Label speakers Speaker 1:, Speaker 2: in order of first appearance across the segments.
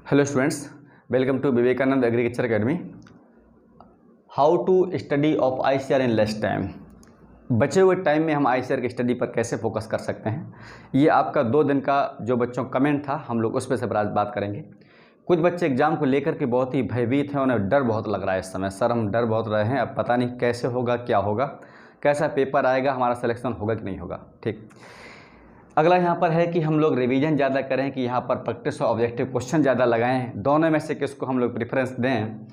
Speaker 1: Hello students, welcome to Vivekananda agriculture academy. How to study of ICR in less time. बचे हुए time में हम ICR की study पर कैसे फोकस कर सकते हैं, ये आपका 2 दिन का जो बच्चों का कमेंट था, हम लोग उस पर से आज बात करेंगे। कुछ बच्चे एग्जाम को लेकर के बहुत ही भयभीत हैं, उन्हें डर बहुत लग रहा है इस समय। सर हम डर बहुत रहे हैं, अब पता नहीं कैसे होगा, क्या होगा, कैसा पेपर आएगा, हमारा सिलेक्शन होगा कि नहीं होगा। ठीक, अगला यहाँ पर है कि हम लोग रिवीजन ज़्यादा करें कि यहाँ पर प्रैक्टिस और ऑब्जेक्टिव क्वेश्चन ज़्यादा लगाएं, दोनों में से किसको हम लोग प्रेफरेंस दें।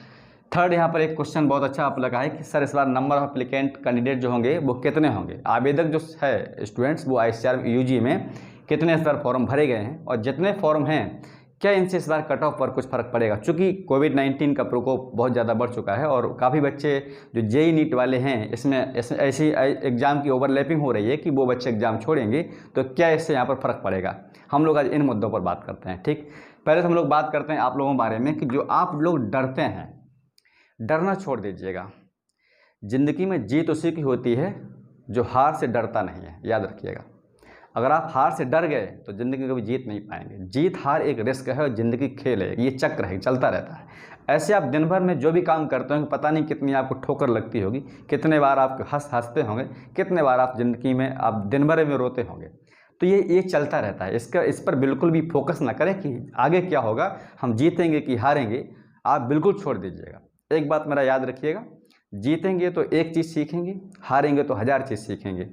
Speaker 1: थर्ड, यहाँ पर एक क्वेश्चन बहुत अच्छा आप लगा है कि सर इस बार नंबर ऑफ एप्लीकेंट कैंडिडेट जो होंगे वो कितने होंगे, आवेदक जो है स्टूडेंट्स वो आईसीआर यूजी में कितने इस बार फॉर्म भरे गए हैं और जितने फॉर्म हैं क्या इनसे इस बार कट ऑफ पर कुछ फ़र्क पड़ेगा। चूँकि कोविड-19 का प्रकोप बहुत ज़्यादा बढ़ चुका है और काफ़ी बच्चे जो जेईई नीट वाले हैं इसमें ऐसी एग्ज़ाम की ओवरलैपिंग हो रही है कि वो बच्चे एग्ज़ाम छोड़ेंगे, तो क्या इससे यहाँ पर फ़र्क पड़ेगा। हम लोग आज इन मुद्दों पर बात करते हैं। ठीक, पहले तो हम लोग बात करते हैं आप लोगों के बारे में कि जो आप लोग डरते हैं, डरना छोड़ दीजिएगा। ज़िंदगी में जीत उसी की होती है जो हार से डरता नहीं है, याद रखिएगा। अगर आप हार से डर गए तो ज़िंदगी में कभी जीत नहीं पाएंगे। जीत हार एक रिस्क है और ज़िंदगी खेल है, ये चक्र है, चलता रहता है। ऐसे आप दिन भर में जो भी काम करते होंगे पता नहीं कितनी आपको ठोकर लगती होगी, कितने बार आप हंसते होंगे, कितने बार आप ज़िंदगी में आप दिन भर में रोते होंगे। तो ये चलता रहता है, इस पर बिल्कुल भी फोकस ना करें कि आगे क्या होगा, हम जीतेंगे कि हारेंगे, आप बिल्कुल छोड़ दीजिएगा। एक बात मेरा याद रखिएगा, जीतेंगे तो एक चीज़ सीखेंगे, हारेंगे तो 1000 चीज़ सीखेंगे।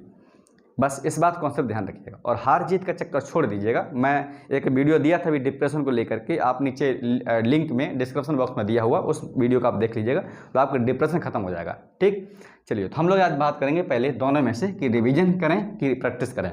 Speaker 1: बस इस बात को सिर्फ ध्यान रखिएगा और हार जीत का चक्कर छोड़ दीजिएगा। मैं एक वीडियो दिया था अभी डिप्रेशन को लेकर के, आप नीचे लिंक में डिस्क्रिप्शन बॉक्स में दिया हुआ उस वीडियो को आप देख लीजिएगा, तो आपका डिप्रेशन खत्म हो जाएगा। ठीक, चलिए तो हम लोग आज बात करेंगे पहले दोनों में से कि रिवीजन करें कि प्रैक्टिस करें।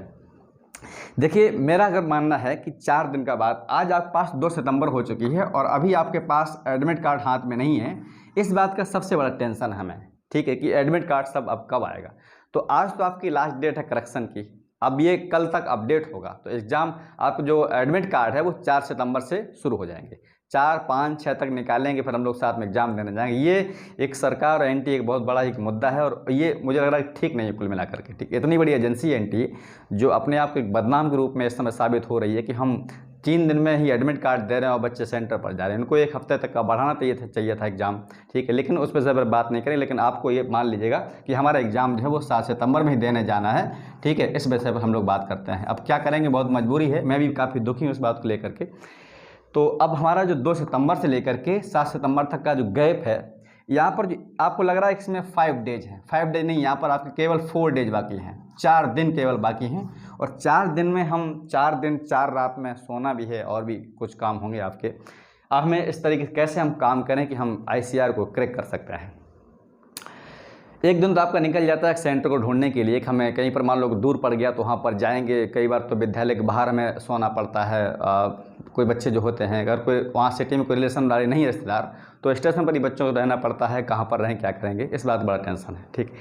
Speaker 1: देखिए मेरा अगर मानना है कि 4 दिन का बाद, आज आपके पास 2 सितंबर हो चुकी है और अभी आपके पास एडमिट कार्ड हाथ में नहीं है, इस बात का सबसे बड़ा टेंशन हमें, ठीक है, कि एडमिट कार्ड सब अब कब आएगा। तो आज तो आपकी लास्ट डेट है करेक्शन की, अब ये कल तक अपडेट होगा, तो एग्ज़ाम आप जो एडमिट कार्ड है वो 4 सितंबर से शुरू हो जाएंगे, 4, 5, 6 तक निकालेंगे, फिर हम लोग साथ में एग्जाम देने जाएंगे। ये एक सरकार और एनटीए एक बहुत बड़ा एक मुद्दा है और ये मुझे लग रहा है ठीक नहीं है कुल मिलाकर के। ठीक, इतनी बड़ी एजेंसी है एनटीए जो अपने आप को एक बदनाम के रूप में इस समय साबित हो रही है कि हम 3 दिन में ही एडमिट कार्ड दे रहे हैं और बच्चे सेंटर पर जा रहे हैं। उनको 1 हफ्ते तक का बढ़ाना चाहिए था एग्ज़ाम, ठीक है, लेकिन उस पर ज़बर बात नहीं करें। लेकिन आपको ये मान लीजिएगा कि हमारा एग्ज़ाम जो है वो 7 सितंबर में ही देने जाना है, ठीक है, इस विषय पर हम लोग बात करते हैं। अब क्या करेंगे, बहुत मजबूरी है, मैं भी काफ़ी दुखी हूँ इस बात को लेकर के। तो अब हमारा जो 2 सितंबर से लेकर के 7 सितंबर तक का जो गैप है, यहाँ पर आपको लग रहा है इसमें 5 डेज हैं, 5 डेज नहीं, यहाँ पर आपके केवल 4 डेज बाकी हैं, 4 दिन केवल बाकी हैं। और 4 दिन में हम 4 दिन 4 रात में सोना भी है और भी कुछ काम होंगे आपके। अब हमें इस तरीके से कैसे हम काम करें कि हम आईसीआर को क्रैक कर सकते हैं। एक दिन तो आपका निकल जाता है सेंटर को ढूंढने के लिए, हमें कहीं पर मान लो दूर पड़ गया तो वहाँ पर जाएंगे। कई बार तो विद्यालय के बाहर हमें सोना पड़ता है। कोई बच्चे जो होते हैं, अगर कोई वहाँ सिटी में कोई रिलेशन वाले नहीं रिश्तेदार, तो स्टेशन पर ही बच्चों को रहना पड़ता है, कहाँ पर रहें क्या करेंगे, इस बात बड़ा टेंशन है। ठीक,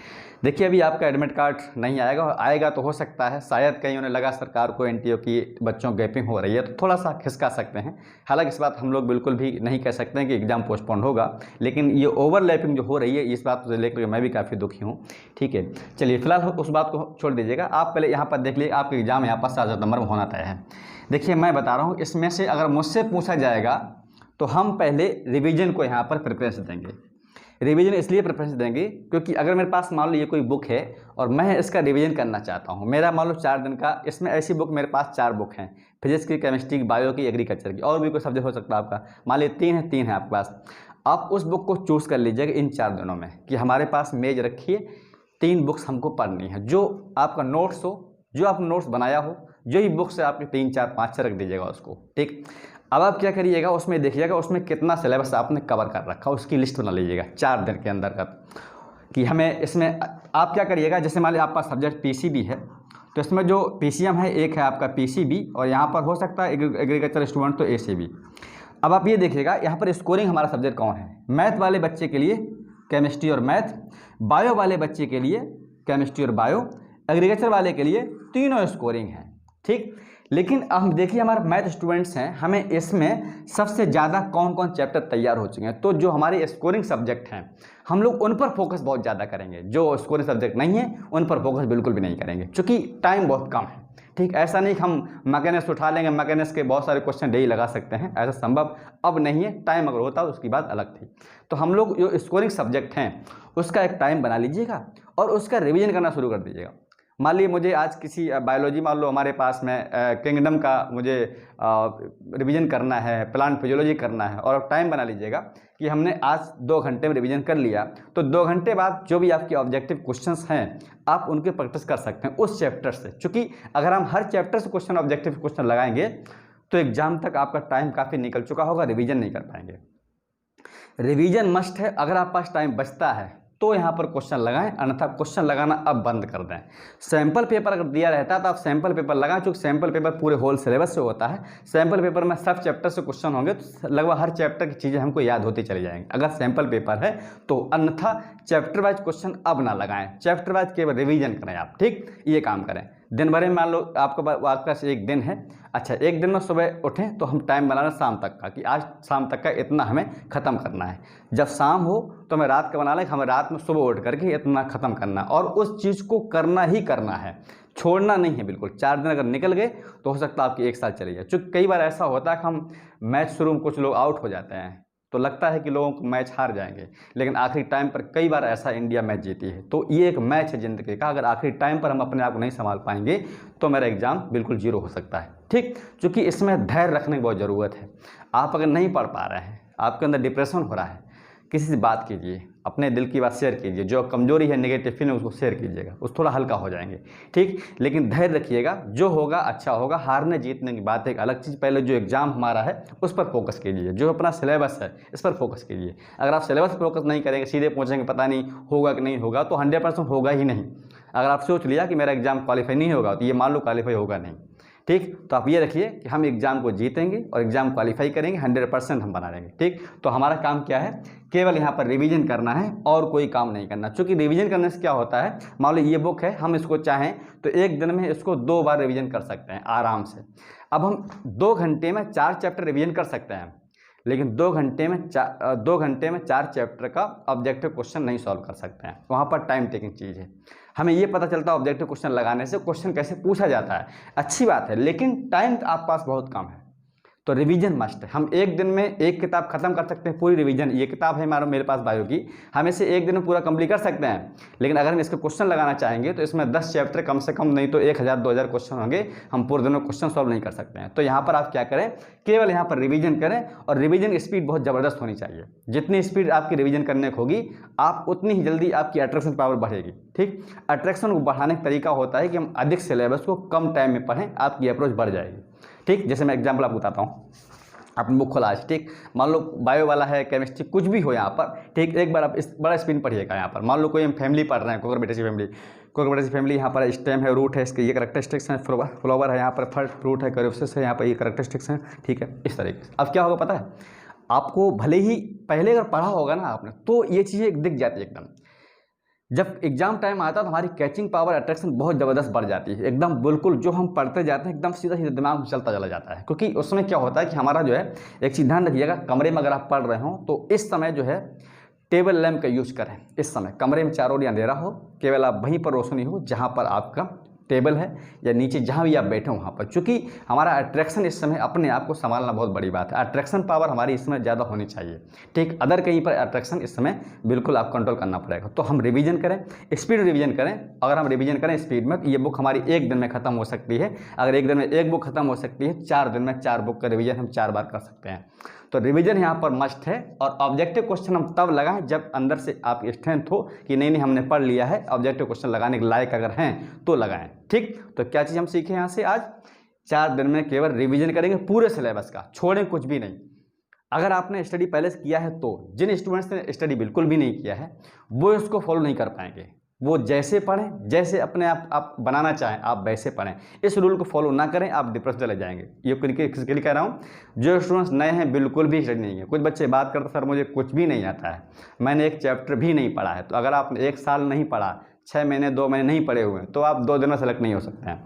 Speaker 1: देखिए अभी आपका एडमिट कार्ड नहीं आएगा, आएगा तो हो सकता है शायद कहीं उन्हें लगा सरकार को एनटीओ की बच्चों गैपिंग हो रही है तो थोड़ा सा खिसका सकते हैं। हालांकि इस बात हम लोग बिल्कुल भी नहीं कह सकते हैं कि एग्ज़ाम पोस्टपोन होगा, लेकिन ये ओवरलैपिंग जो हो रही है इस बात को लेकर मैं भी काफ़ी दुखी हूँ। ठीक है, चलिए फिलहाल उस बात को छोड़ दीजिएगा। आप पहले यहाँ पर देख लीजिए, आपका एग्ज़ाम यहाँ पर 7 सितंबर में होना तय है। देखिए मैं बता रहा हूँ, इसमें से अगर मुझसे पूछा जाएगा तो हम पहले रिवीजन को यहाँ पर प्रेफरेंस देंगे। रिवीजन इसलिए प्रेफरेंस देंगे क्योंकि अगर मेरे पास मान लो ये कोई बुक है और मैं इसका रिवीजन करना चाहता हूँ, मेरा मान लो 4 दिन का, इसमें ऐसी बुक मेरे पास 4 बुक हैं, फिजिक्स की, केमिस्ट्री की, बायो की, एग्रीकल्चर की, और भी कोई सब्जेक्ट हो सकता है आपका, मान लीजिए 3 है आपके पास। आप उस बुक को चूज़ कर लीजिएगा इन 4 दिनों में कि हमारे पास मेज रखिए, 3 बुक्स हमको पढ़नी है, जो आपका नोट्स हो, जो आप नोट्स बनाया हो, जो ही बुक से आपके 3, 4, 5 से रख दीजिएगा उसको। ठीक, अब आप क्या करिएगा, उसमें देखिएगा उसमें कितना सिलेबस आपने कवर कर रखा, उसकी लिस्ट बना लीजिएगा 4 दिन के अंदर का, कि हमें इसमें आप क्या करिएगा, जैसे मान लीजिए आपका सब्जेक्ट पीसीबी है तो इसमें जो पीसीएम है एक है आपका पीसीबी और यहाँ पर हो सकता है एग्रीकल्चर स्टूडेंट तो एसीबी। अब आप ये देखिएगा यहाँ पर स्कोरिंग हमारा सब्जेक्ट कौन है, मैथ वाले बच्चे के लिए केमिस्ट्री और मैथ, बायो वाले बच्चे के लिए केमिस्ट्री और बायो, एग्रीकल्चर वाले के लिए तीनों स्कोरिंग है। ठीक, लेकिन अब हम देखिए हमारे मैथ स्टूडेंट्स हैं, हमें इसमें सबसे ज़्यादा कौन कौन चैप्टर तैयार हो चुके हैं, तो जो हमारे स्कोरिंग सब्जेक्ट हैं हम लोग उन पर फोकस बहुत ज़्यादा करेंगे, जो स्कोरिंग सब्जेक्ट नहीं है उन पर फोकस बिल्कुल भी नहीं करेंगे, क्योंकि टाइम बहुत कम है। ठीक, ऐसा नहीं कि हम मैकेनिक्स उठा लेंगे, मैकेनिक्स के बहुत सारे क्वेश्चन डेली लगा सकते हैं, ऐसा संभव अब नहीं है। टाइम अगर होता उसकी बात अलग थी। तो हम लोग जो स्कोरिंग सब्जेक्ट हैं उसका एक टाइम बना लीजिएगा और उसका रिवीजन करना शुरू कर दीजिएगा। मान लीजिए मुझे आज किसी बायोलॉजी, मान लो हमारे पास में किंगडम का मुझे रिवीजन करना है, प्लांट फिजियोलॉजी करना है, और टाइम बना लीजिएगा कि हमने आज 2 घंटे में रिवीजन कर लिया, तो 2 घंटे बाद जो भी आपके ऑब्जेक्टिव क्वेश्चंस हैं आप उनके प्रैक्टिस कर सकते हैं उस चैप्टर से। क्योंकि अगर हम हर चैप्टर से क्वेश्चन, ऑब्जेक्टिव क्वेश्चन लगाएंगे तो एग्जाम तक आपका टाइम काफ़ी निकल चुका होगा, रिवीजन नहीं कर पाएंगे। रिवीजन मस्ट है। अगर आप पास टाइम बचता है तो यहाँ पर क्वेश्चन लगाएं, अन्यथा क्वेश्चन लगाना अब बंद कर दें। सैंपल पेपर अगर दिया रहता है तो आप सैंपल पेपर लगाएं, क्योंकि सैंपल पेपर पूरे होल सिलेबस से होता है। सैंपल पेपर में सब चैप्टर से क्वेश्चन होंगे तो लगभग हर चैप्टर की चीज़ें हमको याद होती चली जाएंगी अगर सैंपल पेपर है तो। अन्यथा चैप्टर वाइज क्वेश्चन अब ना लगाएं, चैप्टर वाइज केवल रिवीजन करें आप। ठीक, ये काम करें। दिन भर में मान लो आपके पास एक दिन है, अच्छा एक दिन में सुबह उठें तो हम टाइम बनाना शाम तक का, कि आज शाम तक का इतना हमें ख़त्म करना है। जब शाम हो तो हमें रात का बना लें, हमें रात में सुबह उठ करके इतना ख़त्म करना, और उस चीज़ को करना ही करना है, छोड़ना नहीं है बिल्कुल। 4 दिन अगर निकल गए तो हो सकता है आपकी 1 साल चली जाए। चूँकि कई बार ऐसा होता है कि हम मैच शुरू में कुछ लोग आउट हो जाते हैं तो लगता है कि लोगों को मैच हार जाएंगे, लेकिन आखिरी टाइम पर कई बार ऐसा इंडिया मैच जीती है। तो ये एक मैच है ज़िंदगी का, अगर आखिरी टाइम पर हम अपने आप को नहीं संभाल पाएंगे तो मेरा एग्ज़ाम बिल्कुल 0 हो सकता है। ठीक, क्योंकि इसमें धैर्य रखने की बहुत ज़रूरत है। आप अगर नहीं पढ़ पा रहे हैं, आपके अंदर डिप्रेशन हो रहा है, किसी से बात कीजिए, अपने दिल की बात शेयर कीजिए, जो कमजोरी है, नेगेटिव फीलिंग उसको शेयर कीजिएगा, उस थोड़ा हल्का हो जाएंगे। ठीक, लेकिन धैर्य रखिएगा, जो होगा अच्छा होगा। हारने जीतने की बात एक अलग चीज़, पहले जो एग्जाम हमारा है उस पर फोकस कीजिए, जो अपना सिलेबस है इस पर फोकस कीजिए। अगर आप सिलेबस पर फोकस नहीं करेंगे, सीधे पहुँचेंगे पता नहीं होगा कि नहीं होगा, तो 100% होगा ही नहीं। अगर आप सोच लिया कि मेरा एग्जाम क्वालिफाई नहीं होगा तो ये मान लो क्वालिफाई होगा नहीं। ठीक, तो आप ये रखिए कि हम एग्ज़ाम को जीतेंगे और एग्ज़ाम क्वालिफाई करेंगे, 100% हम बना लेंगे। ठीक, तो हमारा काम क्या है, केवल यहाँ पर रिवीजन करना है और कोई काम नहीं करना। क्योंकि रिवीजन करने से क्या होता है, मान लो ये बुक है, हम इसको चाहें तो एक दिन में इसको 2 बार रिवीजन कर सकते हैं आराम से। अब हम 2 घंटे में 4 चैप्टर रिवीजन कर सकते हैं, लेकिन 2 घंटे में 4 चैप्टर का ऑब्जेक्टिव क्वेश्चन नहीं सॉल्व कर सकते हैं। वहाँ पर टाइम टेकिंग चीज़ है। हमें ये पता चलता है ऑब्जेक्टिव क्वेश्चन लगाने से क्वेश्चन कैसे पूछा जाता है, अच्छी बात है, लेकिन टाइम आप पास बहुत कम है। तो रिवीजन मस्ट है। हम एक दिन में एक किताब खत्म कर सकते हैं, पूरी रिवीजन। ये किताब है मेरे पास बायो की, हम इसे एक दिन में पूरा कंप्लीट कर सकते हैं। लेकिन अगर हम इसके क्वेश्चन लगाना चाहेंगे तो इसमें 10 चैप्टर कम से कम, नहीं तो 1000-2000 क्वेश्चन होंगे, हम पूरे दिन में क्वेश्चन सॉल्व नहीं कर सकते हैं। तो यहाँ पर आप क्या करें, केवल यहाँ पर रिवीजन करें, और रिवीजन स्पीड बहुत ज़बरदस्त होनी चाहिए। जितनी स्पीड आपकी रिवीजन करने को होगी, आप उतनी ही जल्दी आपकी अट्रैक्शन पावर बढ़ेगी। ठीक, अट्रैक्शन को बढ़ाने का तरीका होता है कि हम अधिक सिलेबस को कम टाइम में पढ़ें, आपकी अप्रोच बढ़ जाएगी। ठीक, जैसे मैं एग्जाम्पल आपको बताता हूँ। आपने बुक खोला आज, ठीक, मान लो बायो वाला है, केमिस्ट्री, कुछ भी हो यहाँ पर। ठीक, एक बार आप इस बड़ा स्पिन पढ़िएगा। यहाँ पर मान लो कोई हम फैमिली पढ़ रहे हैं, कुकुरबिटेसी फैमिली, यहाँ पर स्टेम है, रूट है, इसके ये करैक्टरिस्टिक्स हैं, फ्लावर है, यहाँ पर फल फ्रूट है, करेप्सिस है, यहाँ पर ये करैक्टरिस्टिक्स हैं। ठीक है, इस तरीके से। अब क्या होगा पता है आपको, भले ही पहले अगर पढ़ा होगा ना आपने तो ये चीज़ें दिख जाती है एकदम। जब एग्जाम टाइम आता है तो हमारी कैचिंग पावर, अट्रैक्शन बहुत ज़बरदस्त बढ़ जाती है एकदम। बिल्कुल जो हम पढ़ते जाते हैं एकदम सीधा सीधा दिमाग में चलता चला जाता है। क्योंकि उसमें क्या होता है कि हमारा जो है, एक चीज़ ध्यान रखिएगा, कमरे में अगर आप पढ़ रहे हो तो इस समय जो है टेबल लैंप का यूज़ करें। इस समय कमरे में चारों ओर अंधेरा हो, केवल आप वहीं पर रोशनी हो जहाँ पर आपका टेबल है या नीचे जहाँ भी आप बैठे हो वहाँ पर। चूँकि हमारा अट्रैक्शन इस समय, अपने आप को संभालना बहुत बड़ी बात है। अट्रैक्शन पावर हमारी इस समय ज़्यादा होनी चाहिए। ठीक, अदर कहीं पर अट्रैक्शन इस समय बिल्कुल आप कंट्रोल करना पड़ेगा। तो हम रिवीजन करें, स्पीड रिवीजन करें। अगर हम रिवीजन करें स्पीड में तो ये बुक हमारी एक दिन में ख़त्म हो सकती है। अगर एक दिन में एक बुक खत्म हो सकती है, 4 दिन में 4 बुक का रिवीजन हम 4 बार कर सकते हैं। तो रिवीजन यहाँ पर मस्ट है। और ऑब्जेक्टिव क्वेश्चन हम तब लगाएं जब अंदर से आप स्ट्रेंथ हो कि नहीं हमने पढ़ लिया है, ऑब्जेक्टिव क्वेश्चन लगाने के लायक अगर हैं तो लगाएं। ठीक, तो क्या चीज़ हम सीखे यहाँ से आज, 4 दिन में केवल रिवीजन करेंगे पूरे सिलेबस का, छोड़ें कुछ भी नहीं। अगर आपने स्टडी पहले से किया है तो, जिन स्टूडेंट्स ने स्टडी बिल्कुल भी नहीं किया है वो इसको फॉलो नहीं कर पाएंगे। वो जैसे पढ़ें, जैसे अपने आप बनाना चाहें आप वैसे पढ़ें। इस रूल को फॉलो ना करें, आप डिप्रेशन चले जाएंगे। ये किसके लिए कह रहा हूँ, जो स्टूडेंट्स नए हैं, बिल्कुल भी स्टडी नहीं है। कुछ बच्चे बात करते सर मुझे कुछ भी नहीं आता है, मैंने एक चैप्टर भी नहीं पढ़ा है। तो अगर आपने 1 साल नहीं पढ़ा, 6 महीने 2 महीने नहीं पढ़े हुए हैं, तो आप 2 दिन में सेलेक्ट नहीं हो सकते हैं।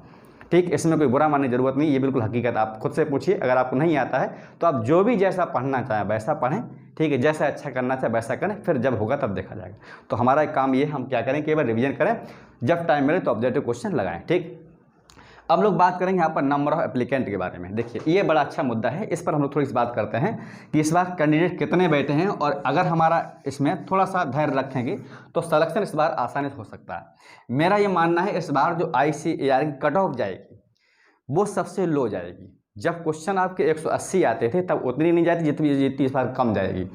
Speaker 1: ठीक, इसमें कोई बुरा मानने की जरूरत नहीं, ये बिल्कुल हकीकत। आप खुद से पूछिए, अगर आपको नहीं आता है तो आप जो भी जैसा पढ़ना चाहें वैसा पढ़ें। ठीक है, जैसा अच्छा करना चाहे वैसा करें, फिर जब होगा तब देखा जाएगा। तो हमारा एक काम ये, हम क्या करें, केवल रिवीजन करें, जब टाइम मिले तो ऑब्जेक्टिव क्वेश्चन लगाएं। ठीक, अब लोग बात करेंगे यहाँ पर नंबर ऑफ एप्लीकेंट के बारे में। देखिए ये बड़ा अच्छा मुद्दा है, इस पर हम लोग थोड़ी सी बात करते हैं कि इस बार कैंडिडेट कितने बैठे हैं, और अगर हमारा इसमें थोड़ा सा धैर्य रखेंगे तो सिलेक्शन इस बार आसानी से हो सकता है। मेरा ये मानना है इस बार जो ICAR की कट ऑफ जाएगी वो सबसे लो जाएगी। जब क्वेश्चन आपके 180 आते थे तब उतनी नहीं जाती जितनी इस बार कम जाएगी।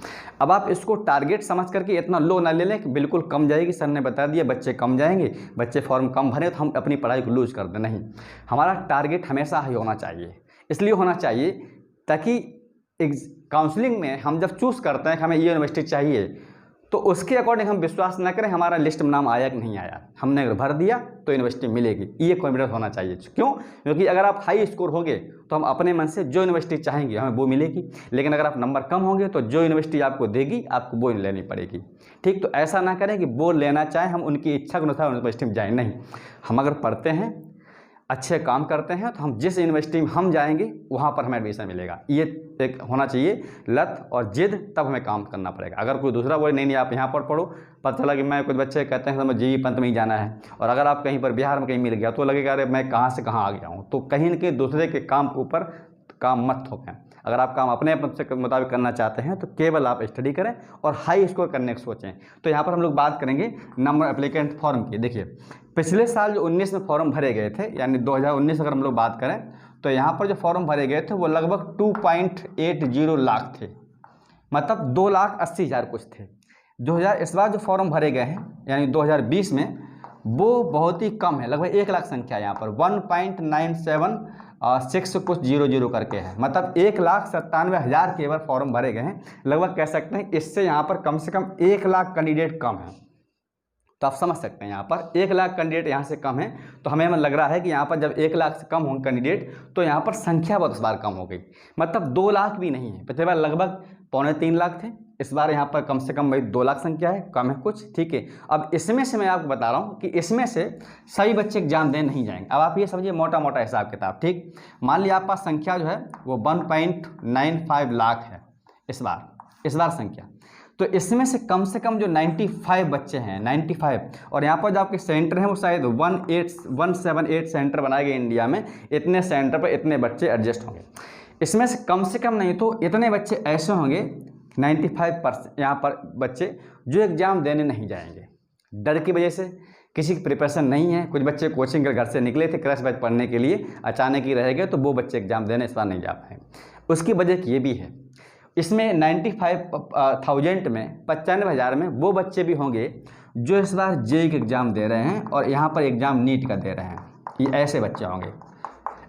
Speaker 1: अब आप इसको टारगेट समझ करके इतना लो ना ले लें कि बिल्कुल कम जाएगी, सर ने बता दिया बच्चे कम जाएंगे, बच्चे फॉर्म कम भरे तो हम अपनी पढ़ाई को लूज कर दें। नहीं, हमारा टारगेट हमेशा हाई होना चाहिए। इसलिए होना चाहिए ताकि काउंसलिंग में हम जब चूज़ करते हैं कि हमें ये यूनिवर्सिटी चाहिए तो उसके अकॉर्डिंग हम विश्वास न करें हमारा लिस्ट में नाम आया कि नहीं आया, हमने अगर भर दिया तो यूनिवर्सिटी मिलेगी, ये कॉन्फिडेंस होना चाहिए। क्यों? क्योंकि अगर आप हाई स्कोर होंगे तो हम अपने मन से जो यूनिवर्सिटी चाहेंगे हमें वो मिलेगी, लेकिन अगर आप नंबर कम होंगे तो जो यूनिवर्सिटी आपको देगी आपको वो लेनी पड़ेगी। ठीक, तो ऐसा ना करें कि वो लेना चाहें हम उनकी इच्छा के अनुसार यूनिवर्सिटी में जाएँ। नहीं, हम अगर पढ़ते हैं, अच्छे काम करते हैं तो हम जिस यूनिवर्सिटी में हम जाएंगे वहाँ पर हमें एडमिशन मिलेगा। ये एक होना चाहिए लत और जिद, तब हमें काम करना पड़ेगा। अगर कोई दूसरा बोले नहीं आप यहाँ पर पढ़ो, पता चला कि मैं कुछ बच्चे कहते हैं हमें JEE पंत में ही जाना है, और अगर आप कहीं पर बिहार में कहीं मिल गया तो लगेगा अरे मैं कहाँ से कहाँ आ गया हूँ। तो कहीं न कहीं दूसरे के काम के ऊपर काम मत ठोकें। अगर आप काम अपने से मुताबिक करना चाहते हैं तो केवल आप स्टडी करें और हाई स्कोर करने की सोचें। तो यहाँ पर हम लोग बात करेंगे नंबर एप्लीकेंट फॉर्म की। देखिए पिछले साल जो 19 में फॉर्म भरे गए थे, यानी 2019 अगर हम लोग बात करें तो यहाँ पर जो फॉर्म भरे गए थे वो लगभग 2.80 लाख थे, मतलब 2,80,000 कुछ थे। इस बार जो फॉर्म भरे गए हैं यानी 2020 में वो बहुत ही कम है, लगभग 1 लाख संख्या यहाँ पर 1.97 कुछ 00 करके है, मतलब 1,97,000 केवल फॉर्म भरे गए हैं। लगभग कह सकते हैं इससे यहाँ पर कम से कम 1 लाख कैंडिडेट कम है। तो आप समझ सकते हैं यहाँ पर 1 लाख कैंडिडेट यहाँ से कम है, तो हमें लग रहा है कि यहाँ पर जब 1 लाख से कम होंगे कैंडिडेट तो यहाँ पर संख्या बहुत इस बार कम हो गई, मतलब 2 लाख भी नहीं है। पिछले बार लगभग 2.25 लाख थे, इस बार यहाँ पर कम से कम भाई 2 लाख संख्या है, कम है कुछ। ठीक है, अब इसमें से मैं आपको बता रहा हूँ कि इसमें से सभी बच्चे एग्जाम देने नहीं जाएंगे। अब आप ये समझिए मोटा मोटा हिसाब किताब। ठीक, मान लिया आपके पास संख्या जो है वो 1.95 लाख है इस बार संख्या, तो इसमें से कम जो 95 बच्चे हैं, 95, और यहाँ पर जो आपके सेंटर हैं वो शायद 178 सेंटर बनाए गए इंडिया में, इतने सेंटर पर इतने बच्चे एडजस्ट होंगे। इसमें से कम नहीं तो इतने बच्चे ऐसे होंगे 95% यहाँ पर बच्चे जो एग्ज़ाम देने नहीं जाएंगे, डर की वजह से, किसी की प्रिपरेशन नहीं है। कुछ बच्चे कोचिंग के घर से निकले थे क्रैश बैच पढ़ने के लिए, अचानक ही रह गए, तो वो बच्चे एग्ज़ाम देने इस बार नहीं जा पाए। उसकी वजह ये भी है, इसमें 95,000 में 95,000 में वो बच्चे भी होंगे जो इस बार JEE का एग्ज़ाम दे रहे हैं और यहाँ पर एग्ज़ाम नीट का दे रहे हैं। ये ऐसे बच्चे होंगे।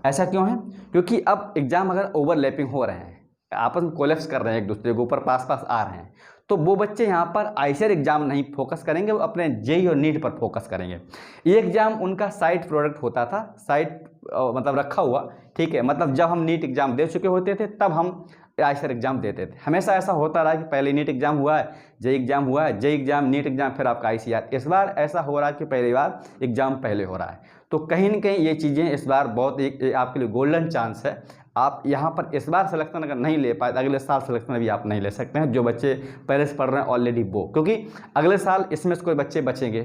Speaker 1: ऐसा क्यों है? क्योंकि अब एग्ज़ाम अगर ओवरलैपिंग हो रहे हैं, आपस में कोलैप्स कर रहे हैं, एक दूसरे के ऊपर पास आ रहे हैं, तो वो बच्चे यहाँ पर ICAR एग्ज़ाम नहीं फोकस करेंगे, वो अपने JEE और नीट पर फोकस करेंगे। ये एग्ज़ाम उनका साइड प्रोडक्ट होता था, साइड मतलब रखा हुआ। ठीक है, मतलब जब हम नीट एग्ज़ाम दे चुके होते थे तब हम ICAR एग्ज़ाम देते थे। हमेशा ऐसा होता रहा कि पहले नीट एग्ज़ाम हुआ है, JEE एग्ज़ाम हुआ है, JEE एग्ज़ाम, नीट एग्ज़ाम, फिर आपका ICAR। इस बार ऐसा हो रहा है कि पहली बार एग्ज़ाम पहले हो रहा है। तो कहीं न कहीं ये चीज़ें इस बार बहुत एक आपके लिए गोल्डन चांस है। आप यहाँ पर इस बार सिलेक्शन अगर नहीं ले पाए, अगले साल सिलेक्शन भी आप नहीं ले सकते हैं, जो बच्चे पहले से पढ़ रहे हैं ऑलरेडी वो, क्योंकि अगले साल इसमें से कोई बच्चे बचेंगे,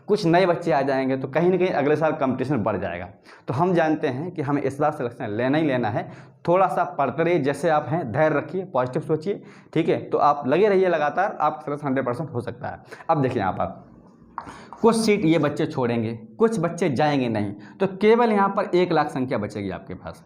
Speaker 1: कुछ नए बच्चे आ जाएंगे, तो कहीं ना कहीं अगले साल कंपटीशन बढ़ जाएगा। तो हम जानते हैं कि हमें इस बार सिलेक्शन लेना ही लेना है। थोड़ा सा पढ़ते रहिए, जैसे आप हैं, धैर्य रखिए, पॉजिटिव सोचिए। ठीक है, तो आप लगे रहिए लगातार, आप सिलेक्शन 100% हो सकता है। अब देखिए यहाँ पर कुछ सीट ये बच्चे छोड़ेंगे, कुछ बच्चे जाएंगे नहीं, तो केवल यहाँ पर 1 लाख संख्या बचेगी आपके पास,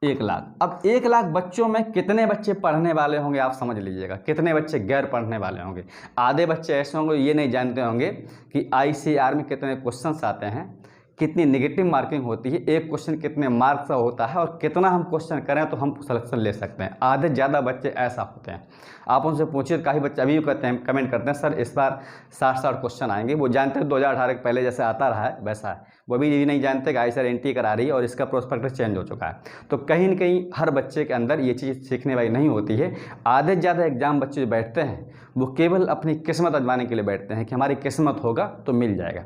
Speaker 1: 1 लाख। अब 1 लाख बच्चों में कितने बच्चे पढ़ने वाले होंगे आप समझ लीजिएगा, कितने बच्चे गैर पढ़ने वाले होंगे। आधे बच्चे ऐसे होंगे ये नहीं जानते होंगे कि ICAR में कितने क्वेश्चंस आते हैं, कितनी नेगेटिव मार्किंग होती है, एक क्वेश्चन कितने मार्क्स का होता है, और कितना हम क्वेश्चन करें तो हम सिलेक्शन ले सकते हैं। आधे ज़्यादा बच्चे ऐसा होते हैं। आप उनसे पूछिए, काफ़ी बच्चे अभी भी कहते हैं, कमेंट करते हैं, सर इस बार 60 क्वेश्चन आएंगे। वो जानते हैं 2018 के पहले जैसे आता रहा है वैसा है, वो भी नहीं जानते कि ICAR एंट्री करा रही है और इसका प्रोस्पेक्टस चेंज हो चुका है। तो कहीं न कहीं हर बच्चे के अंदर ये चीज़ सीखने वाली नहीं होती है। आधे ज़्यादा एग्जाम बच्चे जो बैठते हैं वो केवल अपनी किस्मत आजमाने के लिए बैठते हैं कि हमारी किस्मत होगा तो मिल जाएगा।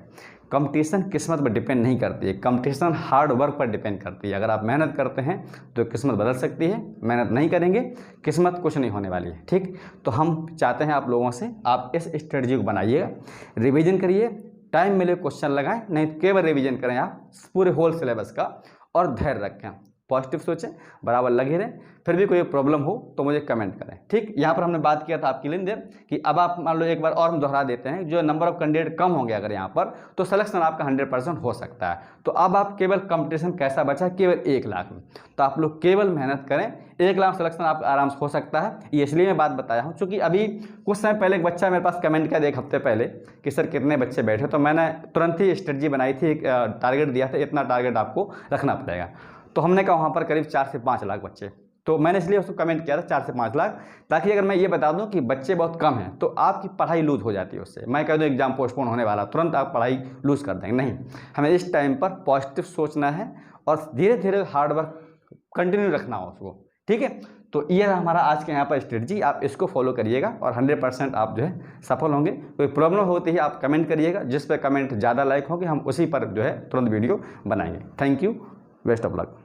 Speaker 1: कंपटीशन किस्मत पर डिपेंड नहीं करती है, कंपटीशन हार्ड वर्क पर डिपेंड करती है। अगर आप मेहनत करते हैं तो किस्मत बदल सकती है, मेहनत नहीं करेंगे किस्मत कुछ नहीं होने वाली है। ठीक, तो हम चाहते हैं आप लोगों से आप इस स्ट्रेटजी को बनाइएगा, रिवीजन करिए, टाइम मिले क्वेश्चन लगाएं, नहीं तो केवल रिवीजन करें आप पूरे होल सिलेबस का, और धैर्य रखें, पॉजिटिव सोचें, बराबर लगे रहें। फिर भी कोई प्रॉब्लम हो तो मुझे कमेंट करें, ठीक। यहाँ पर हमने बात किया था आपके लिए कि अब आप मान लो एक बार और हम दोहरा देते हैं, जो नंबर ऑफ कैंडिडेट कम होंगे अगर यहाँ पर, तो सिलेक्शन आपका 100% हो सकता है। तो अब आप केवल कंपटीशन कैसा बचा है, केवल 1 लाख में, तो आप लोग केवल मेहनत करें, 1 लाख सिलेक्शन आपका आराम से हो सकता है। ये इसलिए मैं बात बताया हूँ क्योंकि अभी कुछ समय पहले एक बच्चा मेरे पास कमेंट किया 1 हफ्ते पहले कि सर कितने बच्चे बैठे, तो मैंने तुरंत ही स्ट्रेटजी बनाई थी, एक टारगेट दिया था, इतना टारगेट आपको रखना पड़ेगा। तो हमने कहा वहाँ पर करीब 4 से 5 लाख बच्चे, तो मैंने इसलिए उसको कमेंट किया था 4 से 5 लाख, ताकि अगर मैं ये बता दूं कि बच्चे बहुत कम हैं तो आपकी पढ़ाई लूज हो जाती है उससे। मैं कह दूं एग्जाम पोस्टपोन होने वाला, तुरंत आप पढ़ाई लूज कर देंगे, नहीं। हमें इस टाइम पर पॉजिटिव सोचना है और धीरे धीरे हार्डवर्क कंटिन्यू रखना हो उसको, ठीक है। तो ये हमारा आज के यहाँ पर स्ट्रेटजी, आप इसको फॉलो करिएगा और 100% आप जो है सफल होंगे। कोई प्रॉब्लम होती है आप कमेंट करिएगा, जिस पर कमेंट ज़्यादा लाइक होंगे हम उसी पर जो है तुरंत वीडियो बनाएंगे। Thank you, best of luck.